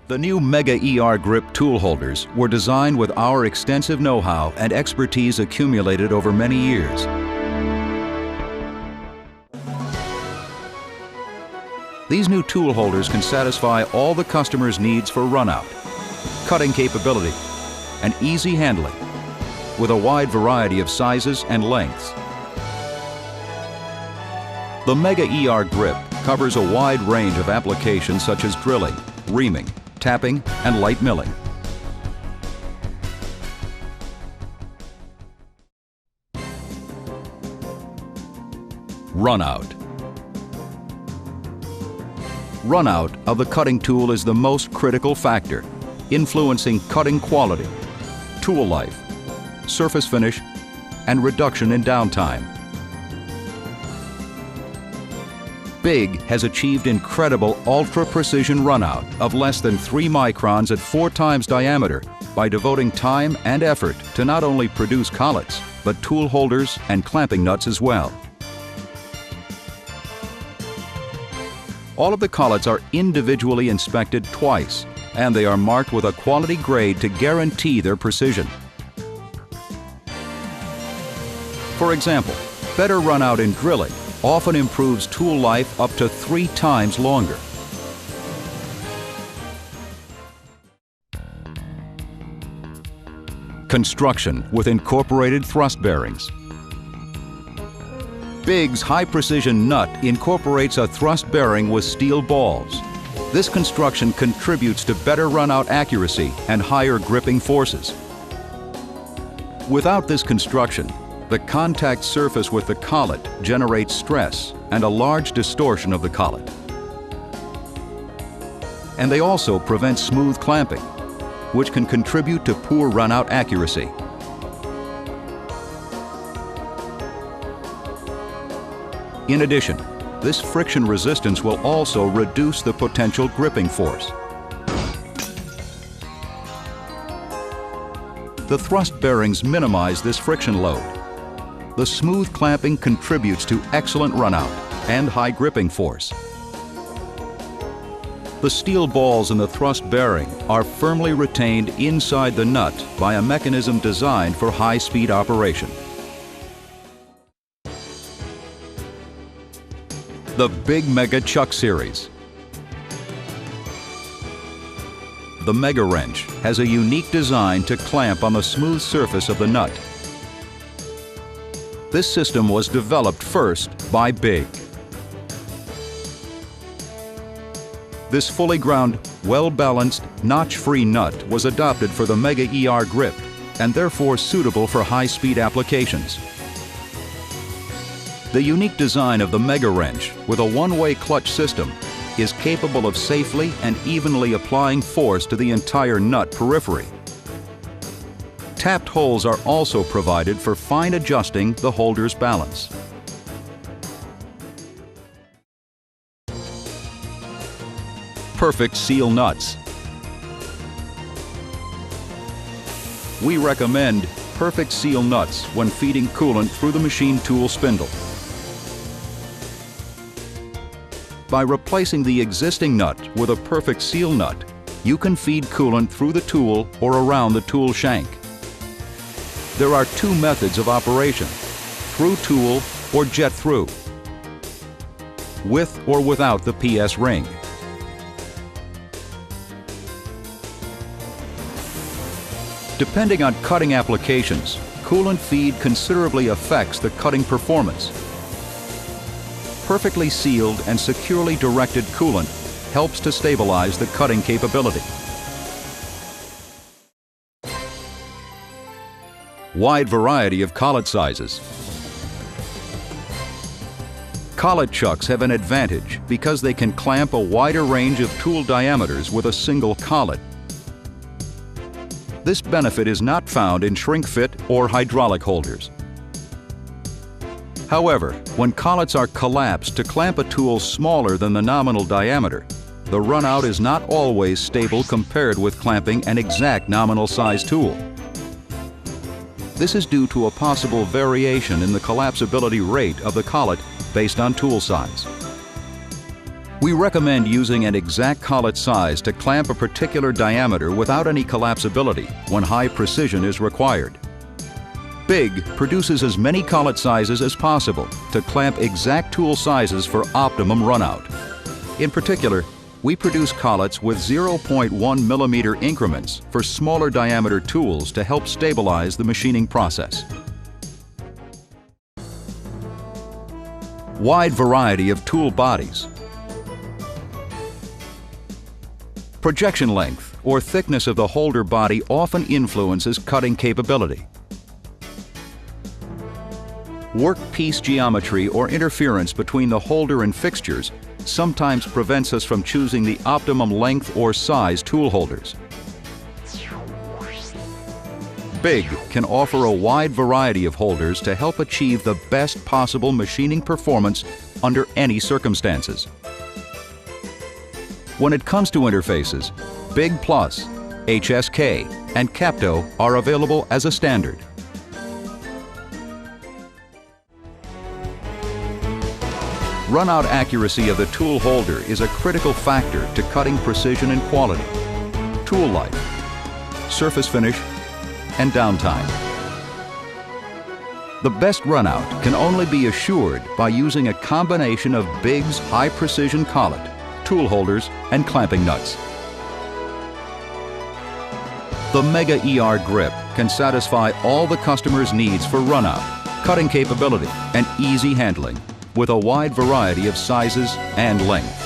The new Mega ER Grip tool holders were designed with our extensive know-how and expertise accumulated over many years. These new tool holders can satisfy all the customer's needs for runout, cutting capability, and easy handling, with a wide variety of sizes and lengths. The Mega ER Grip covers a wide range of applications such as drilling, reaming, tapping, and light milling. Runout. Runout of the cutting tool is the most critical factor, influencing cutting quality, tool life, surface finish, and reduction in downtime. BIG has achieved incredible ultra-precision runout of less than 3 microns at 4 times diameter by devoting time and effort to not only produce collets, but tool holders and clamping nuts as well. All of the collets are individually inspected twice, and they are marked with a quality grade to guarantee their precision. For example, better runout in drilling often improves tool life up to 3 times longer. Construction with incorporated thrust bearings. BIG's high-precision nut incorporates a thrust bearing with steel balls. This construction contributes to better runout accuracy and higher gripping forces. Without this construction, the contact surface with the collet generates stress and a large distortion of the collet. And they also prevent smooth clamping, which can contribute to poor runout accuracy. In addition, this friction resistance will also reduce the potential gripping force. The thrust bearings minimize this friction load. The smooth clamping contributes to excellent runout and high gripping force. The steel balls in the thrust bearing are firmly retained inside the nut by a mechanism designed for high-speed operation. The BIG Mega Chuck Series. The Mega Wrench has a unique design to clamp on the smooth surface of the nut. This system was developed first by BIG. This fully ground, well-balanced, notch-free nut was adopted for the Mega ER Grip and therefore suitable for high-speed applications. The unique design of the Mega Wrench with a one-way clutch system is capable of safely and evenly applying force to the entire nut periphery. Tapped holes are also provided for fine adjusting the holder's balance. Perfect seal nuts. We recommend perfect seal nuts when feeding coolant through the machine tool spindle. By replacing the existing nut with a perfect seal nut, you can feed coolant through the tool or around the tool shank. There are 2 methods of operation: through tool or jet through, with or without the PS ring. Depending on cutting applications, coolant feed considerably affects the cutting performance. Perfectly sealed and securely directed coolant helps to stabilize the cutting capability. Wide variety of collet sizes. Collet chucks have an advantage because they can clamp a wider range of tool diameters with a single collet. This benefit is not found in shrink fit or hydraulic holders. However, when collets are collapsed to clamp a tool smaller than the nominal diameter, the runout is not always stable compared with clamping an exact nominal size tool. This is due to a possible variation in the collapsibility rate of the collet based on tool size. We recommend using an exact collet size to clamp a particular diameter without any collapsibility when high precision is required. Big produces as many collet sizes as possible to clamp exact tool sizes for optimum runout. In particular, we produce collets with 0.1 millimeter increments for smaller diameter tools to help stabilize the machining process. Wide variety of tool bodies. Projection length or thickness of the holder body often influences cutting capability. Workpiece geometry or interference between the holder and fixtures sometimes prevents us from choosing the optimum length or size tool holders. Big can offer a wide variety of holders to help achieve the best possible machining performance under any circumstances. When it comes to interfaces, Big Plus, HSK, and Capto are available as a standard. Runout accuracy of the tool holder is a critical factor to cutting precision and quality, tool life, surface finish, and downtime. The best runout can only be assured by using a combination of Big's high-precision collet, tool holders, and clamping nuts. The Mega ER Grip can satisfy all the customer's needs for runout, cutting capability, and easy handling with a wide variety of sizes and length.